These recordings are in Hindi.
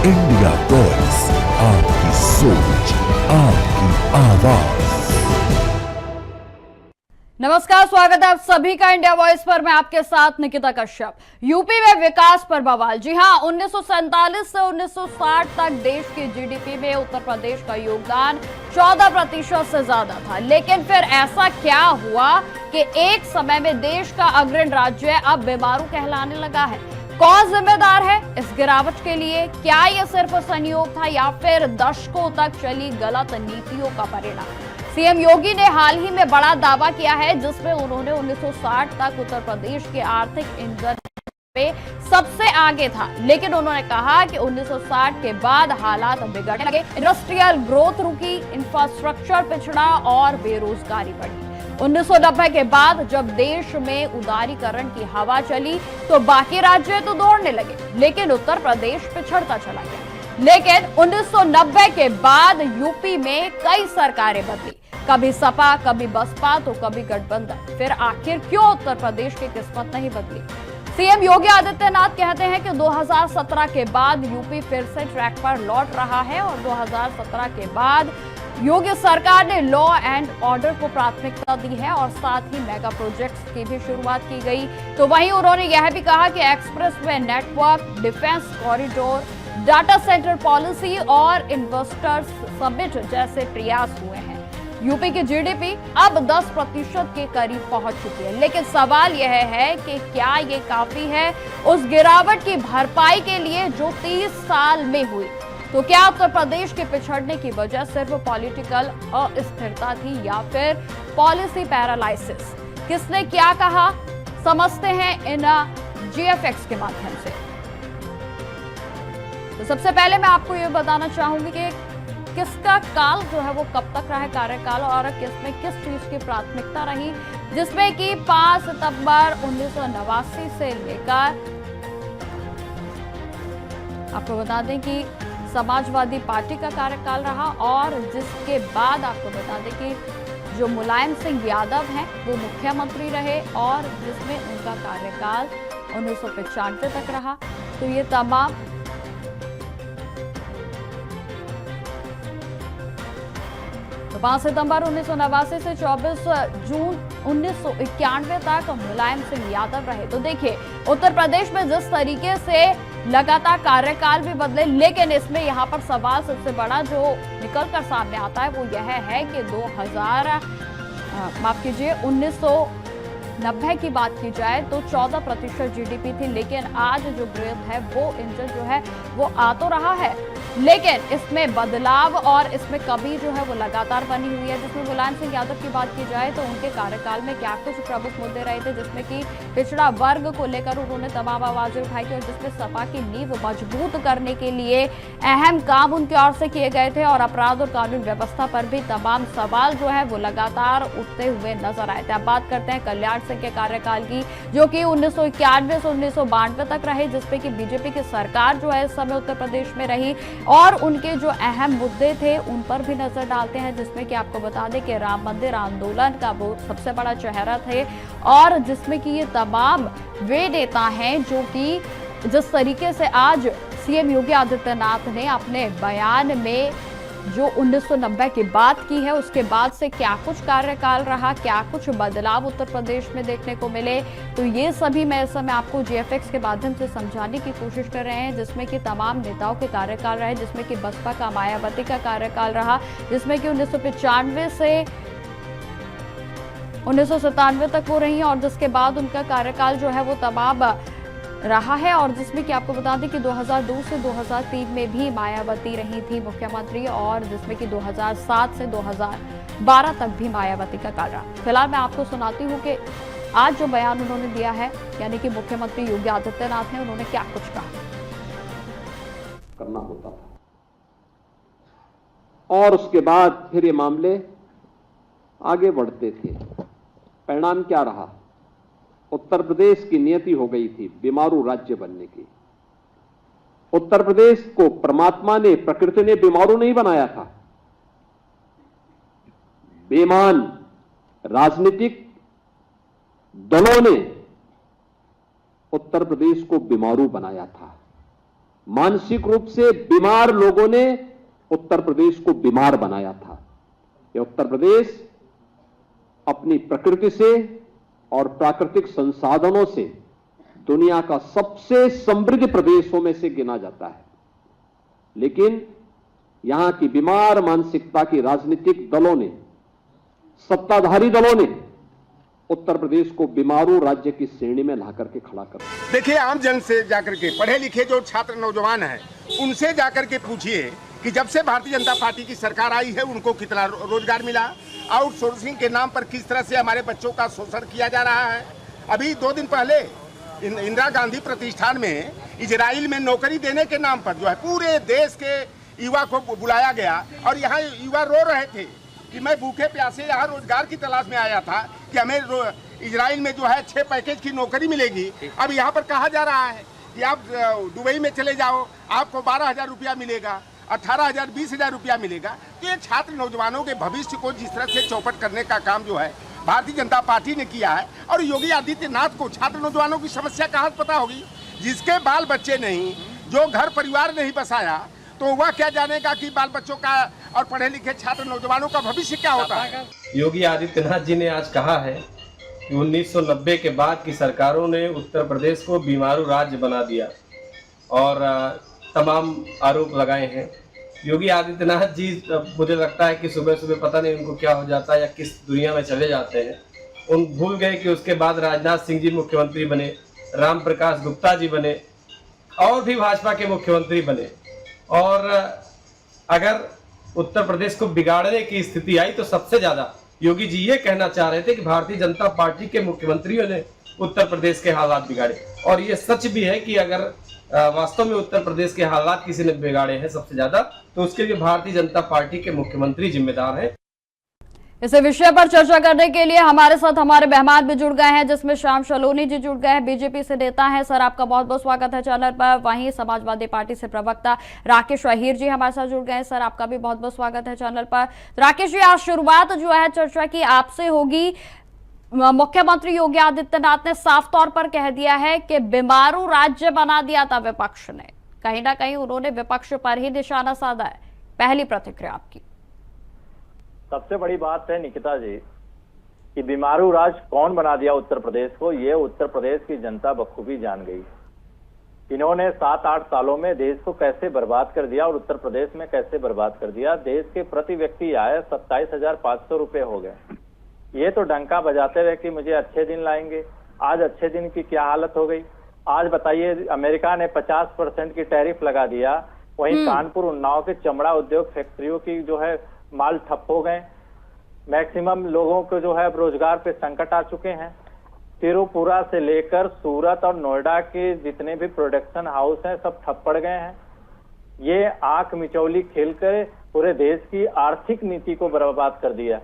इंडिया वॉइस, आपकी सोच, आपकी आवाज। नमस्कार, स्वागत है आप सभी का इंडिया वॉइस पर। मैं आपके साथ निकिता कश्यप। यूपी में विकास पर बवाल। जी हां, 1947 से 1960 तक देश की जीडीपी में उत्तर प्रदेश का योगदान 14% से ज्यादा था। लेकिन फिर ऐसा क्या हुआ कि एक समय में देश का अग्रणी राज्य अब बेमारू कहलाने लगा है? कौन जिम्मेदार है इस गिरावट के लिए? क्या यह सिर्फ संयोग था या फिर दशकों तक चली गलत नीतियों का परिणाम? सीएम योगी ने हाल ही में बड़ा दावा किया है, जिसमें उन्होंने 1960 तक उत्तर प्रदेश के आर्थिक इंजन में सबसे आगे था। लेकिन उन्होंने कहा कि 1960 के बाद हालात बिगड़ने लगे, इंडस्ट्रियल ग्रोथ रुकी, इंफ्रास्ट्रक्चर पिछड़ा और बेरोजगारी बढ़ी। 1990 के बाद जब देश में उदारीकरण की हवा चली तो बाकी राज्य तो दौड़ने लगे, लेकिन उत्तर प्रदेश पिछड़ता चला गया। लेकिन 1990 के बाद यूपी में कई सरकारें बदली, कभी सपा, कभी बसपा, तो कभी गठबंधन। फिर आखिर क्यों उत्तर प्रदेश की किस्मत नहीं बदली? सीएम योगी आदित्यनाथ कहते हैं कि 2017 के बाद यूपी फिर से ट्रैक पर लौट रहा है और 2017 के बाद योगी सरकार ने लॉ एंड ऑर्डर को प्राथमिकता दी है और साथ ही मेगा प्रोजेक्ट्स की भी शुरुआत की गई। तो वहीं उन्होंने यह भी कहा कि expressway network, defence corridor, data centre policy और इन्वेस्टर्स समिट जैसे प्रयास हुए हैं। यूपी की जीडीपी अब 10% के करीब पहुंच चुकी है। लेकिन सवाल यह है कि क्या ये काफी है उस गिरावट की भरपाई के लिए जो 30 साल में हुई? तो क्या उत्तर प्रदेश के पिछड़ने की वजह सिर्फ पॉलिटिकल अस्थिरता थी या फिर पॉलिसी पैरालाइसिस? किसने क्या कहा, समझते हैं इन जीएफएक्स के माध्यम से। तो सबसे पहले मैं आपको ये बताना चाहूंगी कि किसका काल जो है वो कब तक रहा है कार्यकाल और किसमें किस चीज की प्राथमिकता रही, जिसमें कि 5 सितंबर 1989 से लेकर आपको बता दें कि समाजवादी पार्टी का कार्यकाल रहा और जिसके बाद आपको बता दें कि जो मुलायम सिंह यादव हैं वो मुख्यमंत्री रहे और जिसमें उनका कार्यकाल 1995 तक रहा। तो ये तमाम तो 5 सितंबर 1989 से 24 जून 1991 तक मुलायम सिंह यादव रहे। तो देखिए, उत्तर प्रदेश में जिस तरीके से लगातार कार्यकाल भी बदले, लेकिन इसमें यहाँ पर सवाल सबसे बड़ा जो निकल कर सामने आता है वो यह है कि 1990 की बात की जाए तो 14% जीडीपी थी, लेकिन आज जो ग्रोथ है वो इंजन जो है वो आ तो रहा है, लेकिन इसमें बदलाव और इसमें कमी जो है वो लगातार बनी हुई है। जिसमें मुलायम सिंह यादव की बात की जाए तो उनके कार्यकाल में क्या कुछ प्रमुख मुद्दे रहे थे, जिसमें कि पिछड़ा वर्ग को लेकर उन्होंने तमाम आवाजें उठाई थी और जिसमें सपा की नींव मजबूत करने के लिए अहम काम उनकी ओर से किए गए थे और अपराध और कानून व्यवस्था पर भी तमाम सवाल जो है वो लगातार उठते हुए नजर आए थे। अब बात करते हैं कल्याण सिंह के कार्यकाल की, जो कि 1991 से 1992 तक रहे, जिसपे कि बीजेपी की सरकार जो है इस समय उत्तर प्रदेश में रही और उनके जो अहम मुद्दे थे उन पर भी नजर डालते हैं। जिसमें कि आपको बता दें कि राम मंदिर आंदोलन का वो सबसे बड़ा चेहरा थे और जिसमें कि ये तमाम वे नेता हैं जो कि जिस तरीके से आज सीएम योगी आदित्यनाथ ने अपने बयान में जो 1990 की बात की है उसके बाद से क्या कुछ कार्यकाल रहा, क्या कुछ बदलाव उत्तर प्रदेश में देखने को मिले, तो ये सभी मैं इस समय आपको जीएफएक्स के माध्यम से समझाने की कोशिश कर रहे हैं। जिसमें कि तमाम नेताओं के कार्यकाल रहे, जिसमें कि बसपा का मायावती का कार्यकाल रहा, जिसमें कि 1995 से 1997 तक वो रही और जिसके बाद उनका कार्यकाल जो है वो तमाम रहा है और जिसमें कि आपको बता दें कि 2002 से 2003 में भी मायावती रही थी मुख्यमंत्री और जिसमें कि 2007 से 2012 तक भी मायावती का काल रहा। फिलहाल मैं आपको सुनाती हूँ कि आज जो बयान उन्होंने दिया है, यानी कि मुख्यमंत्री योगी आदित्यनाथ ने, उन्होंने क्या कुछ कहा। करना होता था और उसके बाद फिर ये मामले आगे बढ़ते थे। परिणाम क्या रहा? उत्तर प्रदेश की नियति हो गई थी बीमारू राज्य बनने की। उत्तर प्रदेश को परमात्मा ने, प्रकृति ने बीमारू नहीं बनाया था। बेईमान राजनीतिक दलों ने उत्तर प्रदेश को बीमारू बनाया था। मानसिक रूप से बीमार लोगों ने उत्तर प्रदेश को बीमार बनाया था। ये उत्तर प्रदेश अपनी प्रकृति से और प्राकृतिक संसाधनों से दुनिया का सबसे समृद्ध प्रदेशों में से गिना जाता है, लेकिन यहां की बीमार मानसिकता की राजनीतिक दलों ने, सत्ताधारी दलों ने उत्तर प्रदेश को बीमारू राज्य की श्रेणी में ला करके खड़ा कर दिया। देखिए, आम जन से जाकर के, पढ़े लिखे जो छात्र नौजवान हैं, उनसे जाकर के पूछिए कि जब से भारतीय जनता पार्टी की सरकार आई है उनको कितना रोजगार मिला, आउटसोर्सिंग के नाम पर किस तरह से हमारे बच्चों का शोषण किया जा रहा है। अभी 2 दिन पहले इंदिरा गांधी प्रतिष्ठान में इजराइल में नौकरी देने के नाम पर जो है पूरे देश के युवा को बुलाया गया और यहाँ युवा रो रहे थे कि मैं भूखे प्यासे यहाँ रोजगार की तलाश में आया था कि हमें इजराइल में जो है 6 पैकेज की नौकरी मिलेगी। अब यहाँ पर कहा जा रहा है कि आप दुबई में चले जाओ, आपको 12,000 रुपया मिलेगा, 18,000 20,000 रुपया मिलेगा। तो ये छात्र नौजवानों के भविष्य को जिस तरह से चौपट करने का काम जो है भारतीय जनता पार्टी ने किया है, और योगी आदित्यनाथ को छात्र नौजवानों की समस्या कहाँ पता होगी? जिसके बाल बच्चे नहीं, जो घर परिवार नहीं बसाया, तो वह क्या जानेगा कि बाल बच्चों का और पढ़े लिखे छात्र नौजवानों का भविष्य क्या होता है। योगी आदित्यनाथ जी ने आज कहा है कि 1990 के बाद की सरकारों ने उत्तर प्रदेश को बीमारू राज्य बना दिया और तमाम आरोप लगाए हैं। योगी आदित्यनाथ जी, मुझे लगता है कि सुबह सुबह पता नहीं उनको क्या हो जाता है या किस दुनिया में चले जाते हैं। उन भूल गए कि उसके बाद राजनाथ सिंह जी मुख्यमंत्री बने, राम प्रकाश गुप्ता जी बने और भी भाजपा के मुख्यमंत्री बने। और अगर उत्तर प्रदेश को बिगाड़ने की स्थिति आई तो सबसे ज्यादा योगी जी ये कहना चाह रहे थे कि भारतीय जनता पार्टी के मुख्यमंत्रियों ने उत्तर प्रदेश के हालात बिगाड़े। और ये सच भी है कि अगर वास्तव में उत्तर प्रदेश के हालात किसी ने बिगाड़े हैं सबसे ज्यादा, तो उसके लिए भारतीय जनता पार्टी के मुख्यमंत्री जिम्मेदार हैं। इस विषय पर चर्चा करने के लिए हमारे साथ हमारे मेहमान भी जुड़ गए हैं, जिसमें श्याम सलोनी जी जुड़ गए हैं, बीजेपी से नेता हैं। सर, आपका बहुत बहुत स्वागत है चैनल पर। वहीं समाजवादी पार्टी से प्रवक्ता राकेश अहीर जी हमारे साथ जुड़ गए हैं। सर, आपका भी बहुत बहुत स्वागत है चैनल पर। राकेश जी, आज शुरुआत जो है चर्चा की आपसे होगी। मुख्यमंत्री योगी आदित्यनाथ ने साफ तौर पर कह दिया है कि बीमारू राज्य बना दिया था विपक्ष ने। कहीं ना कहीं उन्होंने विपक्ष पर ही निशाना साधा है। पहली प्रतिक्रिया आपकी। सबसे बड़ी बात है निकिता जी कि बीमारू राज कौन बना दिया उत्तर प्रदेश को, ये उत्तर प्रदेश की जनता बखूबी जान गई। इन्होंने 7-8 सालों में देश को कैसे बर्बाद कर दिया और उत्तर प्रदेश में कैसे बर्बाद कर दिया। देश के प्रति व्यक्ति आय 27,500 रुपए हो गए। ये तो डंका बजाते रहे कि मुझे अच्छे दिन लाएंगे। आज अच्छे दिन की क्या हालत हो गई। आज बताइए, अमेरिका ने 50% की टैरिफ लगा दिया, वहीं कानपुर उन्नाव के चमड़ा उद्योग फैक्ट्रियों की जो है माल ठप हो गए। मैक्सिमम लोगों को जो है रोजगार पे संकट आ चुके हैं। तिरुपुरा से लेकर सूरत और नोएडा के जितने भी प्रोडक्शन हाउस हैं सब ठप पड़ गए हैं। ये आंख मिचौली खेलकर पूरे देश की आर्थिक नीति को बर्बाद कर दिया।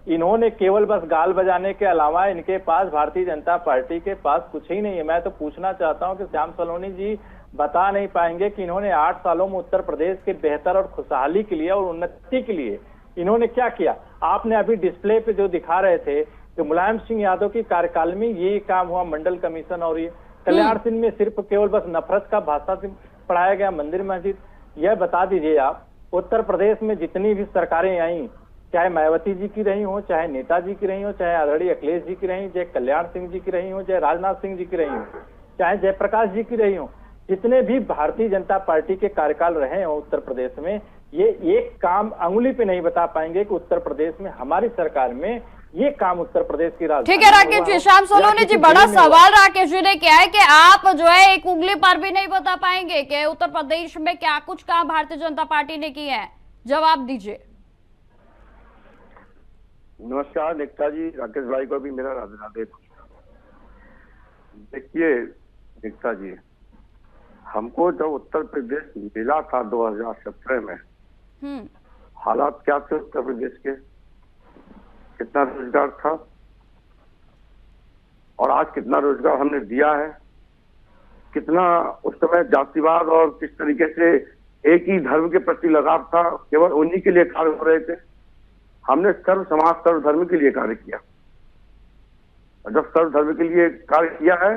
इन्होंने केवल बस गाल बजाने के अलावा इनके पास, भारतीय जनता पार्टी के पास कुछ ही नहीं है। मैं तो पूछना चाहता हूं कि श्याम सलोनी जी बता नहीं पाएंगे कि इन्होंने 8 सालों में उत्तर प्रदेश के बेहतर और खुशहाली के लिए और उन्नति के लिए इन्होंने क्या किया। आपने अभी डिस्प्ले पे जो दिखा रहे थे कि मुलायम सिंह यादव की कार्यकाल में ये काम हुआ, मंडल कमीशन, और ये कल्याण सिंह में सिर्फ केवल बस नफरत का भाषा पढ़ाया गया मंदिर मस्जिद। यह बता दीजिए आप, उत्तर प्रदेश में जितनी भी सरकारें आई, चाहे मायावती जी की रही हो, चाहे नेताजी की रही हो, चाहे आदरणीय अखिलेश जी की रही, चाहे कल्याण सिंह जी की रही हो, चाहे राजनाथ सिंह जी की रही हो, चाहे जयप्रकाश जी की रही हो, जितने भी भारतीय जनता पार्टी के कार्यकाल रहे हो उत्तर प्रदेश में, ये एक काम अंगुली पे नहीं बता पाएंगे कि उत्तर प्रदेश में हमारी सरकार में ये काम उत्तर प्रदेश की राजधानी। ठीक है राकेश जी। श्याम सलोनी जी, बड़ा सवाल राकेश जी ने किया है कि आप जो है एक उंगली पर भी नहीं बता पाएंगे कि उत्तर प्रदेश में क्या कुछ काम भारतीय जनता पार्टी ने किए हैं। जवाब दीजिए। नमस्कार निकिता जी, राकेश भाई को भी मेरा राधे राधे। देखिए निकिता जी, हमको जब उत्तर प्रदेश मिला था 2017 में, हालात क्या थे उत्तर प्रदेश के, कितना रोजगार था और आज कितना रोजगार हमने दिया है, कितना उस समय जातिवाद और किस तरीके से एक ही धर्म के प्रति लगाव था, केवल उन्हीं के लिए कार्य हो रहे थे। हमने सर्व समाज सर्व धर्म के लिए कार्य किया, और जब सर्व धर्म के लिए कार्य किया है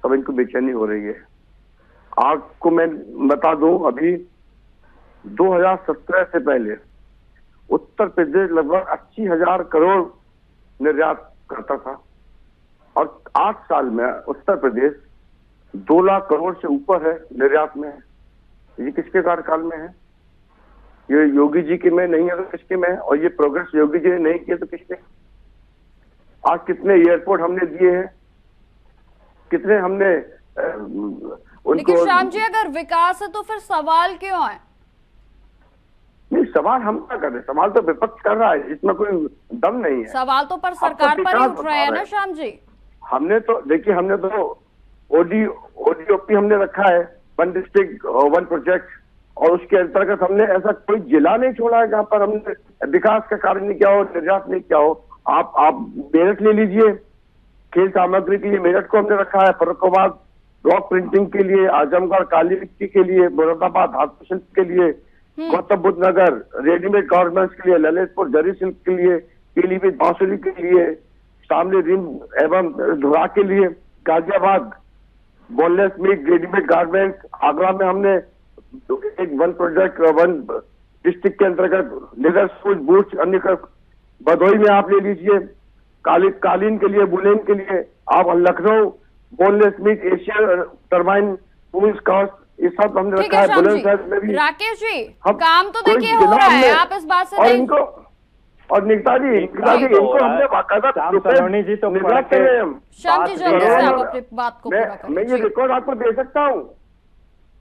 तब इनको बेचैनी हो रही है। आपको मैं बता दूं, अभी 2017 से पहले उत्तर प्रदेश लगभग 80,000 करोड़ निर्यात करता था और 8 साल में उत्तर प्रदेश 2 लाख करोड़ से ऊपर है निर्यात में। ये किसके कार्यकाल में है? ये योगी जी के में नहीं है तो किसके में है? और ये प्रोग्रेस योगी जी ने नहीं किया तो किसके? आज कितने एयरपोर्ट हमने दिए हैं, कितने हमने उनको। लेकिन श्याम जी अगर विकास है तो फिर सवाल क्यों है? नहीं, सवाल हम क्या कर रहे हैं, सवाल तो विपक्ष कर रहा है, इसमें कोई दम नहीं है। सवाल तो पर सरकार पर ही उठ रहे हैं ना श्याम जी। हमने तो देखिए, हमने तो ओडीओपी हमने रखा है, 1 डिस्ट्रिक्ट 1 प्रोजेक्ट, और उसके अंतर्गत हमने ऐसा कोई जिला नहीं छोड़ा है जहाँ पर हमने विकास का कार्य नहीं किया हो, निर्यात नहीं किया हो। आप मेरठ ले लीजिए, खेल सामग्री के लिए मेरठ को हमने रखा है, फर्रुखाबाद ब्लॉक प्रिंटिंग के लिए, आजमगढ़ काली मिट्टी के लिए, मुरादाबाद धातु शिल्प के लिए, गौतम बुद्ध नगर रेडीमेड गारमेंट्स के लिए, ललितपुर जरी सिल्क के लिए, पीलीभीत बांसुरी के लिए, शामली रिम एवं धुरा के लिए, Ghaziabad boneless meat readymade garments, Agra में हमने एक 1 प्रोजेक्ट 1 डिस्ट्रिक्ट के अंतर्गत लेदर शूज बूट्स, अन्य भदोई में आप ले लीजिए कालीन के लिए, बुलेन के लिए, आप Lucknow boneless meat Asia turbine women's cost, ये सब हमने रखा है। बुलंदशहर में भी। राकेश जी काम तो देखिए हो रहा है, आप इस बात से और नहीं। इनको और निकिता जी इनको हमने बाकायदा श्याम सलोनी जी तो श्याम जी जल्दी से आप अपनी बात को पूरा करें। मैं ये रिकॉर्ड आपको दे सकता हूँ,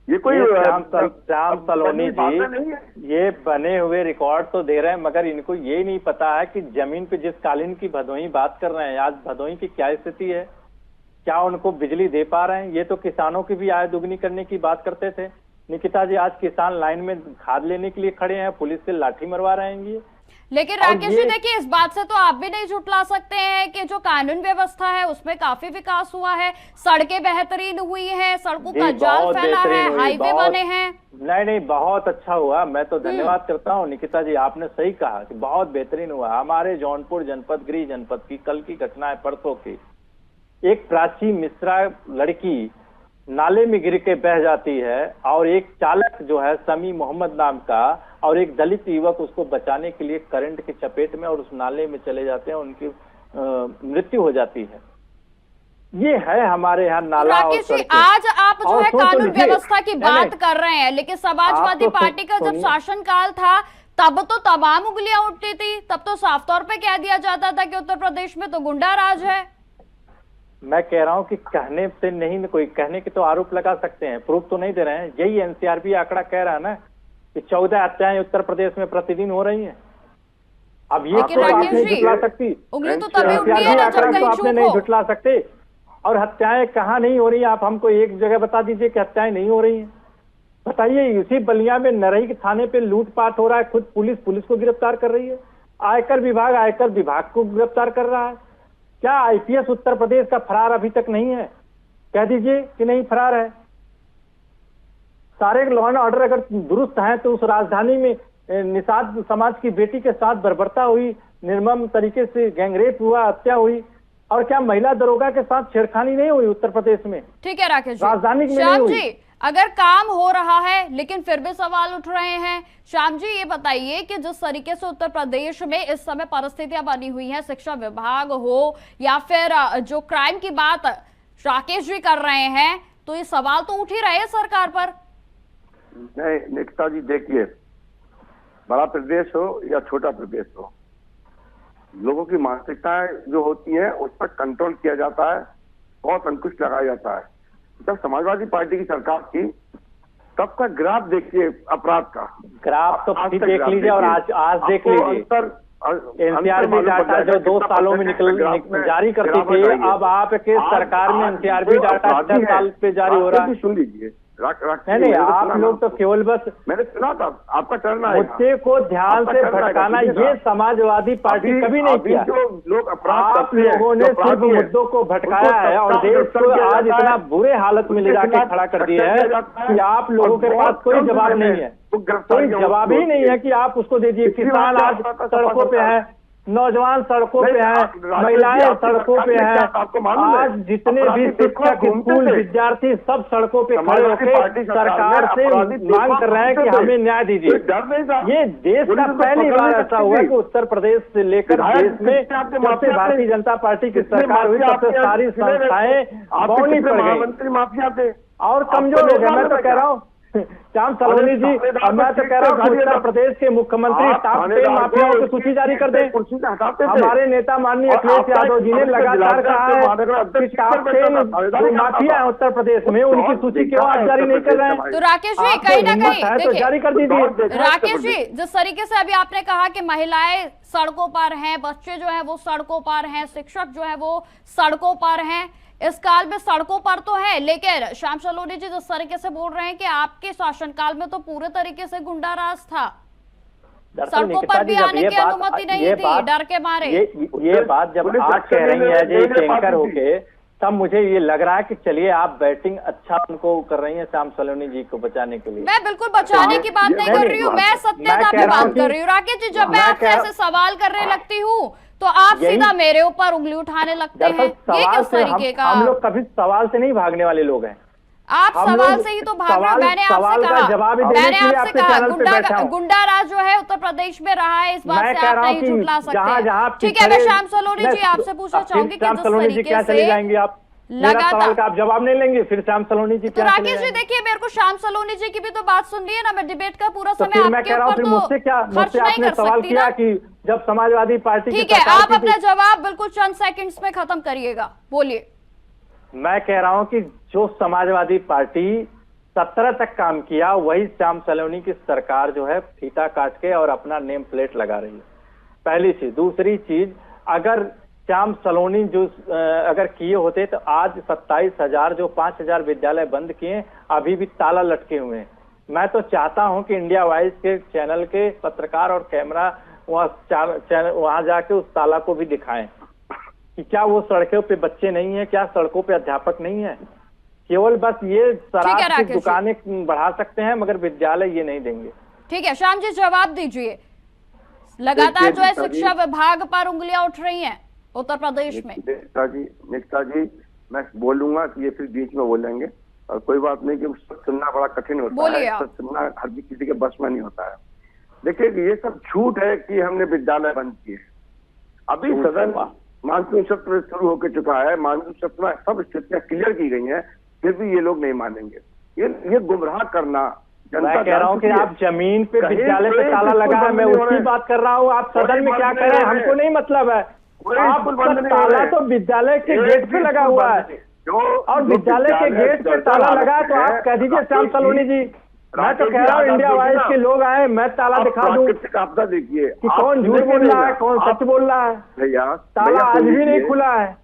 ये कोई श्याम सलोनी जी ये बने हुए रिकॉर्ड तो दे रहे हैं, मगर इनको ये नहीं पता है कि जमीन पे जिस कालीन की भदोही बात कर रहे हैं, आज भदोही की क्या स्थिति है, क्या उनको बिजली दे पा रहे हैं? ये तो किसानों की भी आय दुगनी करने की बात करते थे। निकिता जी आज किसान लाइन में खाद लेने के लिए खड़े हैं, पुलिस से लाठी मरवा रहे हैं ये। लेकिन राकेश जी देखिए, इस बात से तो आप भी नहीं झुठला सकते हैं कि जो कानून व्यवस्था है उसमें काफी विकास हुआ है, सड़कें बेहतरीन हुई है, सड़कों का जाल फैला है, हाईवे बने हैं। नहीं बहुत अच्छा हुआ, मैं तो धन्यवाद करता हूँ निकिता जी, आपने सही कहा कि बहुत बेहतरीन हुआ। हमारे जौनपुर जनपद गृह जनपद की कल की घटना है, परसों की, एक प्राची मिश्रा लड़की नाले में गिर के बह जाती है और एक चालक जो है समी मोहम्मद नाम का और एक दलित युवक उसको बचाने के लिए करंट की चपेट में और उस नाले में चले जाते हैं, उनकी मृत्यु हो जाती है। ये है हमारे यहाँ नाला। राकेश जी आज आप जो है कानून व्यवस्था की बात कर रहे हैं, लेकिन समाजवादी पार्टी का जब शासनकाल था तब तो तमाम उंगलियां उठती थी, तब तो साफ तौर पे कह दिया जाता था कि उत्तर प्रदेश में तो गुंडा राज है। मैं कह रहा हूं कि कहने से नहीं, कोई कहने के तो आरोप लगा सकते हैं, प्रूफ तो नहीं दे रहे हैं। यही एनसीआरबी आंकड़ा कह रहा है ना कि 14 हत्याएं उत्तर प्रदेश में प्रतिदिन हो रही हैं। अब ये तो आप नहीं झुटला सकती, उंगली तो तभी उठती है ना जब कहीं आपने नहीं झुटला सकते। और हत्याएं कहाँ नहीं हो रही, आप हमको एक जगह बता दीजिए कि हत्याएं नहीं हो रही हैं। बताइए, इसी बलिया में नरही के थाने पे लूटपाट हो रहा है, खुद पुलिस को गिरफ्तार कर रही है, आयकर विभाग को गिरफ्तार कर रहा है। क्या आईपीएस उत्तर प्रदेश का फरार अभी तक नहीं है? कह दीजिए कि नहीं फरार है। सारे लॉ एंड ऑर्डर अगर दुरुस्त हैं तो उस राजधानी में निषाद समाज की बेटी के साथ बर्बरता हुई, निर्मम तरीके से गैंगरेप हुआ, हत्या हुई, और क्या महिला दरोगा के साथ छेड़खानी नहीं हुई उत्तर प्रदेश में? ठीक है राकेश जी, राजधानी में श्याम नहीं हुई। जी अगर काम हो रहा है लेकिन फिर भी सवाल उठ रहे हैं, श्याम जी ये बताइए कि जिस तरीके से उत्तर प्रदेश में इस समय परिस्थितियां बनी हुई हैं, शिक्षा विभाग हो या फिर जो क्राइम की बात राकेश जी कर रहे हैं, तो ये सवाल तो उठ ही रहे हैं सरकार पर। नहीं निकिता जी देखिए, बड़ा प्रदेश हो या छोटा प्रदेश हो, लोगों की मानसिकताएं जो होती हैं उस पर कंट्रोल किया जाता है, बहुत अंकुश लगाया जाता है। जब समाजवादी पार्टी की सरकार थी तब का ग्राफ देखिए, अपराध का ग्राफ तो देख लीजिए और आज देख लीजिए। एनसीआरबी डाटा जो 2 सालों में जारी करती थी, अब आपके सरकार में एनसीआरबी डाटा 10 साल पे जारी हो रहा है। सुन लीजिए, नहीं आप लोग तो केवल बस मैंने सुना था आपका टर्न आएगा, मुद्दे को ध्यान से भटकाना ये समाजवादी पार्टी कभी नहीं किया। जो लोग अपराध आप लोगों ने सिर्फ मुद्दों को भटकाया है और देश को आज इतना बुरे हालत में ले जाके खड़ा कर दिया है कि आप लोगों के पास कोई जवाब नहीं है, कोई जवाब ही नहीं है कि आप उसको दे दिए। किसान आज सड़कों पे है, नौजवान सड़कों पे हैं, महिलाएं सड़कों पे हैं। आज जितने भी शिक्षक, स्कूल विद्यार्थी सब सड़कों पे खड़े होकर सरकार से मांग कर रहे हैं कि हमें न्याय दीजिए। ये देश का पहली बार ऐसा हुआ कि उत्तर प्रदेश से लेकर देश में जब से भारतीय जनता पार्टी की सरकार हुई तब से सारी संस्थाएं बौनी पड़ गई और कमजोर हो गए। मैं तो कह रहा हूँ श्याम सलोनी जी, अब मैं तो कह रहा हूँ उत्तर प्रदेश के मुख्यमंत्री टॉप 10 माफियाओं की सूची जारी कर दें। हमारे नेता माननीय अखिलेश यादव जी ने लगातार कहा है कि टॉप 10 जो माफिया है उत्तर प्रदेश में उनकी सूची क्यों आप जारी नहीं कर रहे हैं? तो राकेश जी कहीं ना कहीं तो जारी कर दीजिए। राकेश जी, जिस तरीके से अभी आपने कहा कि महिलाएं सड़कों पर हैं, बच्चे जो है वो सड़कों पर हैं, शिक्षक जो है वो सड़कों पर हैं, इस काल में सड़कों पर तो है, लेकिन श्याम सलोनी जी जिस तरीके से बोल रहे हैं कि आपके शासनकाल में तो पूरे तरीके से गुंडा राज था, सड़कों पर भी आने की अनुमति नहीं थी डर के मारे। ये बात जब आप कह रही है जो एक एंकर होके, तब मुझे ये लग रहा है कि चलिए आप बैटिंग अच्छा उनको कर रही हैं श्याम सलोनी जी को बचाने के लिए। मैं बिल्कुल बचाने की बात नहीं कर रही हूँ, मैं सत्यता की बात कर रही हूँ। राकेश जी, जब मैं आपसे ऐसे सवाल करने लगती हूँ तो आप सीधा मेरे ऊपर उंगली उठाने लगते हैं, ये किस तरीके का? हम लोग कभी सवाल से नहीं भागने वाले लोग हैं। आप सवाल से ही तो भाग रहे हो। मैंने आपसे कहा गुंडा राज जो है उत्तर प्रदेश में रहा है, इस बात से आप नहीं झुठला सकते। ठीक है, मैं श्याम सलोनी जी आपसे पूछना चाहूंगी कि जिस तरीके से जाएंगे आप लगातार आप जवाब नहीं लेंगे, फिर श्याम सलोनी जी तो राकेश जी देखिए, मेरे को श्याम सलोनी जी की भी तो बात सुन ली है ना, मैं डिबेट का पूरा समय आपके ऊपर तो मुझसे आपने सवाल किया कि जब समाजवादी पार्टी ठीक है, आप अपना जवाब बिल्कुल चंद सेकंड्स में खत्म करिएगा, बोलिए। मैं कह रहा हूं कि जो समाजवादी पार्टी 17 तक काम किया वही श्याम सलोनी की सरकार जो है फीता काट के और अपना नेम प्लेट लगा रही है, पहली चीज। दूसरी चीज, अगर श्याम सलोनी जो अगर किए होते तो आज 27,000 जो 5,000 विद्यालय बंद किए अभी भी ताला लटके हुए हैं। मैं तो चाहता हूं कि इंडिया वाइज के चैनल के पत्रकार और कैमरा वहां जाके उस ताला को भी दिखाएं कि क्या वो सड़कों पे बच्चे नहीं है, क्या सड़कों पे अध्यापक नहीं है। केवल बस ये शराब की दुकानें बढ़ा सकते हैं मगर विद्यालय ये नहीं देंगे। ठीक है, श्याम जी जवाब दीजिए। लगातार जो है शिक्षा विभाग पर उंगलियां उठ रही हैं उत्तर प्रदेश में। निकिता जी मैं बोलूंगा कि ये फिर बीच में बोलेंगे और कोई बात नहीं, कि सब सुनना बड़ा कठिन होता है, सब सुनना हर किसी के बस में नहीं होता है। देखिए ये सब झूठ है कि हमने विद्यालय बंद किए। अभी सदन मानसून सत्र शुरू होकर चुका है, मानसून सत्र में सब स्थितियां क्लियर की गई हैं, फिर भी ये लोग नहीं मानेंगे। ये गुमराह करना। मैं कह रहा हूँ कि आप जमीन पे विद्यालय पे ताला लगा है, मैं उसकी बात कर रहा हूँ। आप सदन में क्या कर रहे हैं हमको नहीं मतलब है। आपका ताला तो विद्यालय के गेट पे लगा हुआ है और विद्यालय के गेट पे ताला लगा है, तो आप कह दीजिए श्याम सलोनी जी। मैं तो कह रहा हूँ इंडिया वाइज के लोग आए, मैं ताला दिखा दूं। आपदा देखिए कि कौन झूठ बोल रहा है, कौन सच बोल रहा है। भैया ताला आज भी नहीं खुला है।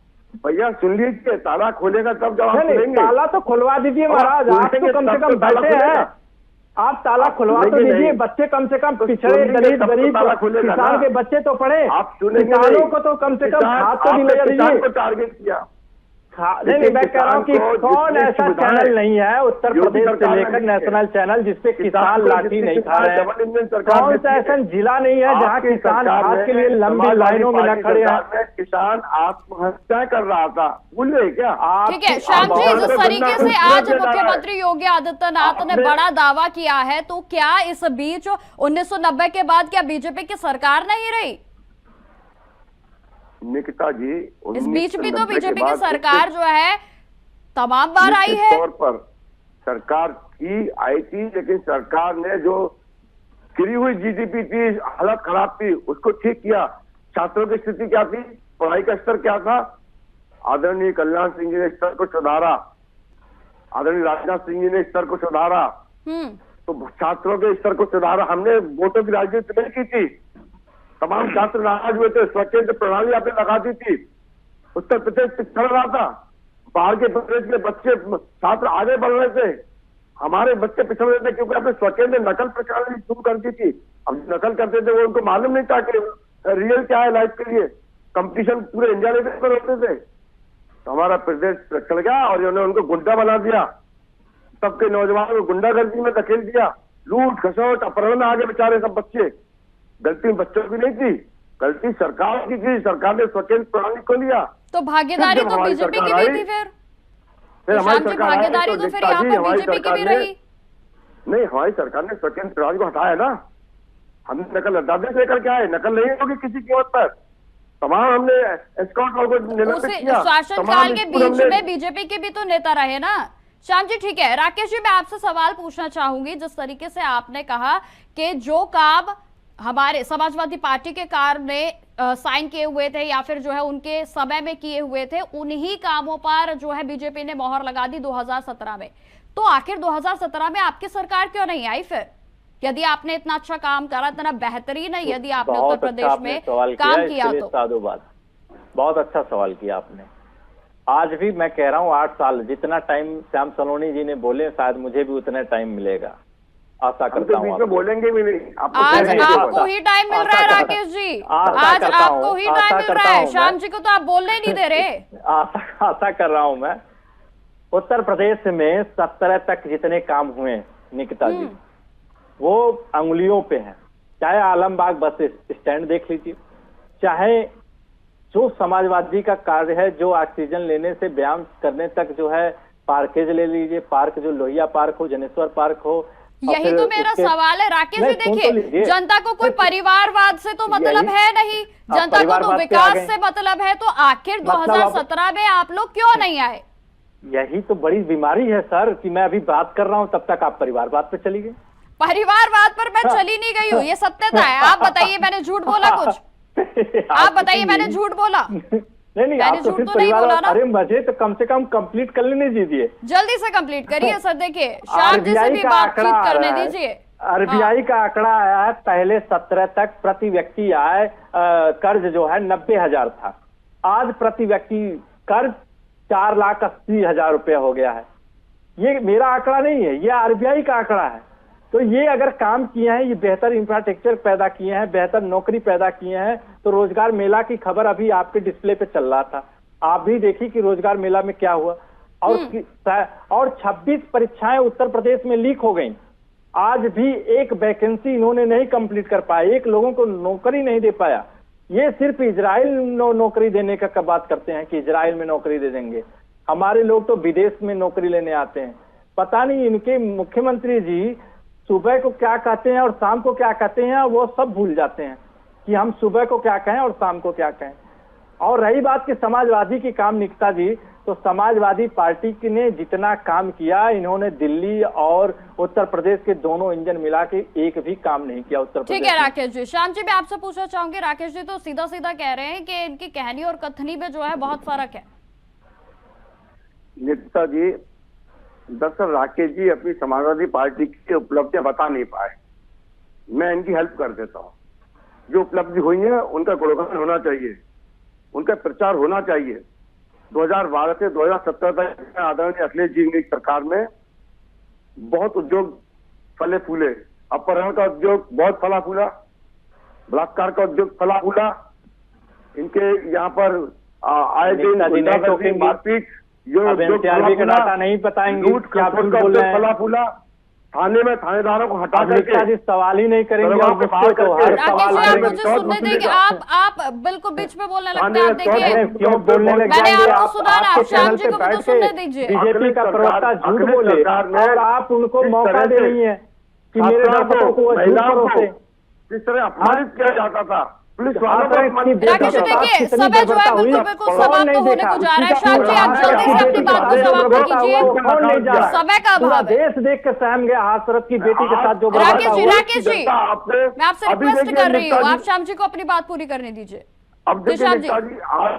भैया सुन लीजिए, ताला खोलेगा तब जवाब देंगे। ताला तो खुलवा दीजिए महाराज, आप तो कम से कम बैठे हैं, आप ताला खुलवा तो दीजिए। बच्चे कम से कम पिछड़े दलित गरीब किसान के बच्चे तो पढ़े, किसानों को तो कम से कम खाद तो दिला दीजिए। टारगेट किया नहीं, मैं कह रहा हूँ कि कौन ऐसा चैनल नहीं है उत्तर प्रदेश से लेकर नेशनल चैनल जिसपे किसान लाठी नहीं खा रहे हैं। कौन सा ऐसा जिला नहीं है जहाँ किसान खाद के लिए लंबी लाइनों में न खड़े हैं। किसान आत्महत्या कर रहा था, भूल गए क्या? ठीक है श्याम जी, जिस तरीके से आज मुख्यमंत्री योगी आदित्यनाथ ने बड़ा दावा किया है, तो क्या इस बीच 1990 के बाद क्या बीजेपी की सरकार नहीं रही? निकिता जी इस बीच भी तो बीजेपी की सरकार जो है तमाम बार आई है। तौर पर सरकार आई थी, लेकिन सरकार ने जो गिरी हुई जीडीपी थी, हालत खराब थी, उसको ठीक किया। छात्रों की स्थिति क्या थी, पढ़ाई का स्तर क्या था, आदरणीय कल्याण सिंह जी ने स्तर को सुधारा, आदरणीय राजनाथ सिंह जी ने स्तर को सुधारा, तो छात्रों के स्तर को सुधारा। हमने वोटों की राजनीति नहीं की थी, तमाम छात्र नाराज हुए थे, स्वकेंद्र प्रणाली आपने लगा दी थी, उत्तर प्रदेश पिछड़ रहा था, बाहर के प्रदेश के बच्चे छात्र आगे बढ़ रहे थे, हमारे बच्चे पिछड़ रहे थे क्योंकि आपने स्वकेंद्र नकल प्रणाली शुरू कर दी थी। अब नकल करते थे वो उनको मालूम नहीं था कि रियल क्या है लाइफ के लिए, कंपटीशन पूरे इंडिया लेवल पर होते थे। तो हमारा प्रदेश पिछड़ गया और उन्होंने उनको गुंडा बना दिया, सबके नौजवानों को गुंडागर्दी में धकेल दिया, लूट खसोट अपहरण में आगे बेचारे सब बच्चे। गलती बच्चों की नहीं थी, गलती सरकार की थी, सरकार ने स्वतंत्र प्रणाली को लिया। तो भागीदारी तो बीजेपी की भी थी फिर हमारी शाम जी, सरकार आई भागीदारी तो फिर यहाँ पर बीजेपी की भी रही। नहीं, हमारी सरकार ने स्वतंत्र प्रणाली को हटाया ना। हमने नकल अध्यादेश लेकर के आए, नकल नहीं होगी किसी कीमत पर। तमाम हमने एस्कॉर्ट को निलंबित किया। शासनकाल के बीच में बीजेपी के भी तो नेता रहे ना। श्याम जी ठीक है, राकेश जी मैं आपसे सवाल पूछना चाहूंगी। जिस तरीके से आपने कहा कि जो काम हमारे समाजवादी पार्टी के कार ने साइन किए हुए थे या फिर जो है उनके समय में किए हुए थे, उन्हीं कामों पर जो है बीजेपी ने मोहर लगा दी 2017 में। तो आखिर 2017 में आपकी सरकार क्यों नहीं आई फिर? यदि आपने इतना अच्छा काम करा, इतना बेहतरीन है, यदि आपने उत्तर प्रदेश में काम किया तो। साधुवाद, बहुत अच्छा सवाल किया आपने। आज भी मैं कह रहा हूँ 8 साल जितना टाइम श्याम सलोनी जी ने बोले, शायद मुझे भी उतना टाइम मिलेगा, आशा करता हूँ। बोलेंगे भी नहीं। आज आपको ही टाइम मिल रहा है राकेश जी, आज आपको ही टाइम मिल रहा है। श्याम जी को तो आप बोलने ही नहीं दे रहे। आशा कर रहा हूँ मैं। उत्तर प्रदेश में 17 तक जितने काम हुए निकिता जी, वो अंगुलियों पे हैं। चाहे आलमबाग बस स्टैंड देख लीजिए, चाहे जो समाजवादी का कार्य है, जो ऑक्सीजन लेने से व्यायाम करने तक जो है पार्केज ले लीजिए, पार्क जो लोहिया पार्क हो, जनेश्वर पार्क हो। यही तो मेरा सवाल है राकेश जी। देखिए, जनता को कोई परिवारवाद से तो मतलब है नहीं, जनता को तो विकास से मतलब है। तो आखिर 2017 में आप लोग क्यों नहीं आए? यही तो बड़ी बीमारी है सर, कि मैं अभी बात कर रहा हूँ तब तक आप परिवारवाद पे चली गई। परिवारवाद पर मैं चली नहीं गई हूँ, ये सत्यता है। आप बताइए मैंने झूठ बोला कुछ? आप बताइए मैंने झूठ बोला? नहीं, आप तो सिर्फ परिवार। अरे मुझे तो कम से कम कंप्लीट कर लेने दीजिए, जल्दी से कंप्लीट करिए सर। देखिए शाम जी से भी बातचीत करने दीजिए। आरबीआई का आंकड़ा आया है, पहले 17 तक प्रति व्यक्ति आय कर्ज जो है 90,000 था। आज प्रति व्यक्ति कर्ज 4,80,000 रुपया हो गया है। ये मेरा आंकड़ा नहीं है, ये आरबीआई का आंकड़ा है। तो ये अगर काम किए हैं, ये बेहतर इंफ्रास्ट्रक्चर पैदा किए हैं, बेहतर नौकरी पैदा किए हैं, तो रोजगार मेला की खबर अभी आपके डिस्प्ले पे चल रहा था, आप भी देखिए कि रोजगार मेला में क्या हुआ। और 26 परीक्षाएं उत्तर प्रदेश में लीक हो गई। आज भी एक वैकेंसी इन्होंने नहीं कंप्लीट कर पाया, एक लोगों को नौकरी नहीं दे पाया। ये सिर्फ इजराइल नौकरी देने का बात करते हैं कि इजराइल में नौकरी दे देंगे। हमारे लोग तो विदेश में नौकरी लेने आते हैं। पता नहीं इनके मुख्यमंत्री जी सुबह को क्या कहते हैं और शाम को क्या कहते हैं, वो सब भूल जाते हैं कि हम सुबह को क्या कहें और शाम को क्या कहें। और रही बात कि समाजवादी की काम, निकिता जी, तो समाजवादी पार्टी ने जितना काम किया, इन्होंने दिल्ली और उत्तर प्रदेश के दोनों इंजन मिला के एक भी काम नहीं किया उत्तर प्रदेश। ठीक है राकेश जी। श्याम जी मैं आपसे पूछना चाहूंगी, राकेश जी तो सीधा सीधा कह रहे हैं कि इनकी कहनी और कथनी में जो है बहुत फर्क है। निकिता जी, दरअसल राकेश जी अपनी समाजवादी पार्टी की उपलब्धियां बता नहीं पाए, मैं इनकी हेल्प कर देता हूँ। जो उपलब्धि हुई है उनका गुणगान होना चाहिए, उनका प्रचार होना चाहिए। 2012 से 2017 तक आदरणीय अखिलेश जी की सरकार में बहुत उद्योग फले फूले। अपहरण का उद्योग बहुत फला फूला, बलात्कार का उद्योग फला फूला। इनके यहाँ पर आए दिन मारपीट, एनसीआरबी का डाटा नहीं बताएंगे, क्या बोल रहे हैं? फला फूला थाने में थानेदारों को हटा करके सवाल ही नहीं करेंगे। मुझे सुनने देंगे, आप बिल्कुल बीच में बोलने लगते हैं। देखिए क्यों बोलने लग मैंने आपको सुना ना, श्याम जी को भी तो सुनने दीजिए। बीजेपी का प्रवक्ता झूठ बोले और आप उनको मौका दे रही है कि मेरे दर्शकों को महिलाओं को इस तरह अपमानित किया जाता था। राकेश जी देखिए समय जो है बिल्कुल समाप्त होने को जा रहा है। श्याम जी आप जल्दी से अपनी बात को समाप्त कीजिए, समय का अभाव है। देश देख के सहम गया हाथरस की बेटी के साथ जो। राकेश जी मैं आपसे रिक्वेस्ट कर रही हूँ, आप श्याम जी को अपनी बात पूरी करने दीजिए।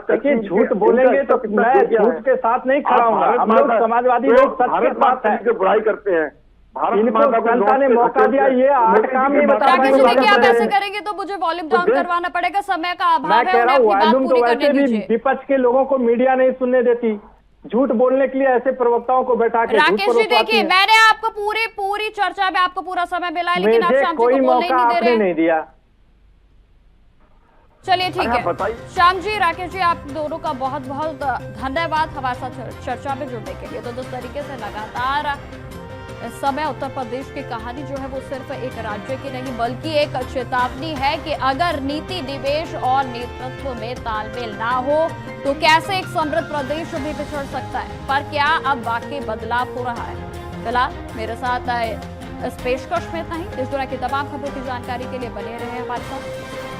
देखिए झूठ बोलेंगे तो मैं झूठ के साथ नहीं खड़ा हूँ। हम लोग समाजवादी लोग सच के साथ हैं, जो बुराई करते हैं। इनको जनता ने मौका दिया, ये 8 काम नहीं बता पाएंगे। देखिए आप ऐसे करेंगे तो मुझे वॉल्यूम डाउन करवाना पड़ेगा, समय का अभाव है। मैं कह रहा हूँ वॉल्यूम तो वैसे भी विपक्ष के लोगों को मीडिया नहीं सुनने देती, झूठ बोलने के लिए ऐसे प्रवक्ताओं को बैठा के। राकेश जी देखिए मैंने आपको पूरी चर्चा में आपको पूरा समय मिला है, लेकिन आप श्याम जी को बोलने ही नहीं दे रहे। नहीं दिया। चलिए ठीक है श्याम जी, राकेश जी आप दोनों का बहुत बहुत धन्यवाद हमारे साथ चर्चा में जुड़ने के लिए। तो जिस तरीके से लगातार इस समय उत्तर प्रदेश की कहानी जो है वो सिर्फ एक राज्य की नहीं बल्कि एक चेतावनी है कि अगर नीति, निवेश और नेतृत्व में तालमेल ना हो तो कैसे एक समृद्ध प्रदेश भी बिछड़ सकता है। पर क्या अब वाकई बदलाव हो रहा है? फिलहाल मेरे साथ इस पेशकश में इतना ही। इस तरह की तमाम खबरों की जानकारी के लिए बने रहे हमारे साथ।